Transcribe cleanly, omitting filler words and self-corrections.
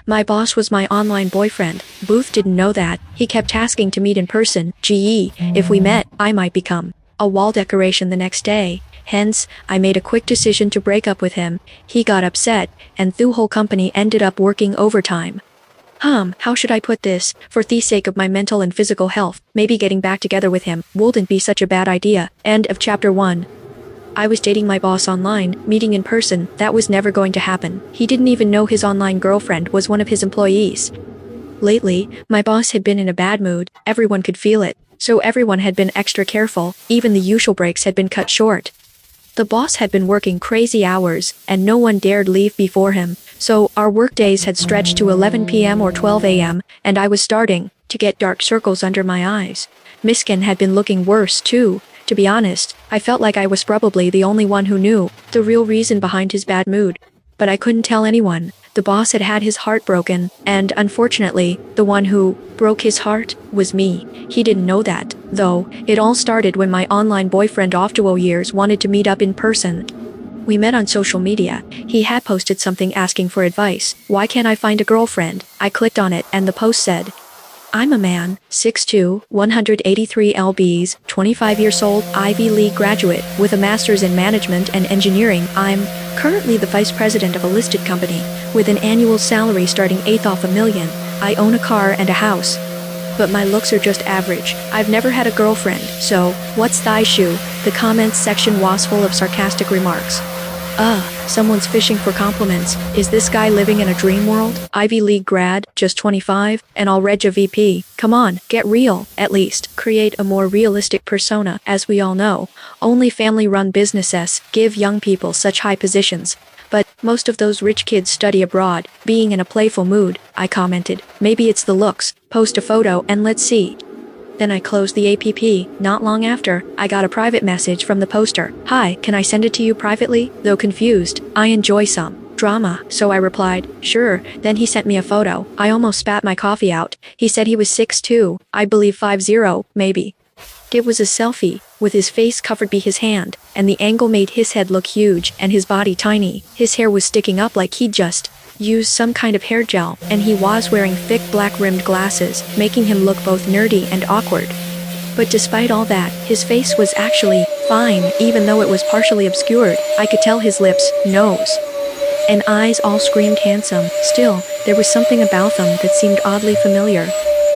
My boss was my online boyfriend. Booth didn't know that. He kept asking to meet in person. Gee, if we met, I might become a wall decoration the next day. Hence, I made a quick decision to break up with him. He got upset, and the whole company ended up working overtime. How should I put this? For the sake of my mental and physical health, maybe getting back together with him wouldn't be such a bad idea. End of chapter 1. I was dating my boss online, meeting in person, that was never going to happen. He didn't even know his online girlfriend was one of his employees. Lately, my boss had been in a bad mood, everyone could feel it, so everyone had been extra careful, even the usual breaks had been cut short. The boss had been working crazy hours, and no one dared leave before him, so our workdays had stretched to 11 p.m. or 12 a.m., and I was starting to get dark circles under my eyes. Miskin had been looking worse too. To be honest, I felt like I was probably the only one who knew the real reason behind his bad mood. But I couldn't tell anyone. The boss had had his heart broken, and unfortunately, the one who broke his heart was me. He didn't know that, though. It all started when my online boyfriend of 2 years wanted to meet up in person. We met on social media. He had posted something asking for advice. Why can't I find a girlfriend? I clicked on it and the post said, I'm a man, 6'2", 183 lbs, 25 years old, Ivy League graduate, with a master's in management and engineering. I'm currently the vice president of a listed company, with an annual salary starting eighth off $1 million. I own a car and a house. But my looks are just average. I've never had a girlfriend, so, what's the issue? The comments section was full of sarcastic remarks. Someone's fishing for compliments. Is this guy living in a dream world? Ivy League grad, just 25, and already a VP. Come on, get real, at least. Create a more realistic persona. As we all know, only family-run businesses give young people such high positions. But most of those rich kids study abroad. Being in a playful mood, I commented. Maybe it's the looks. Post a photo and let's see. Then I closed the app. Not long after, I got a private message from the poster. Hi, can I send it to you privately? Though confused, I enjoy some drama, so I replied, sure. Then he sent me a photo. I almost spat my coffee out. He said he was 6'2", I believe 5'0", maybe. It was a selfie, with his face covered by his hand, and the angle made his head look huge and his body tiny. His hair was sticking up like he'd just used some kind of hair gel, and he was wearing thick black-rimmed glasses, making him look both nerdy and awkward. But despite all that, his face was actually fine, even though it was partially obscured. I could tell his lips, nose, and eyes all screamed handsome. Still, there was something about them that seemed oddly familiar.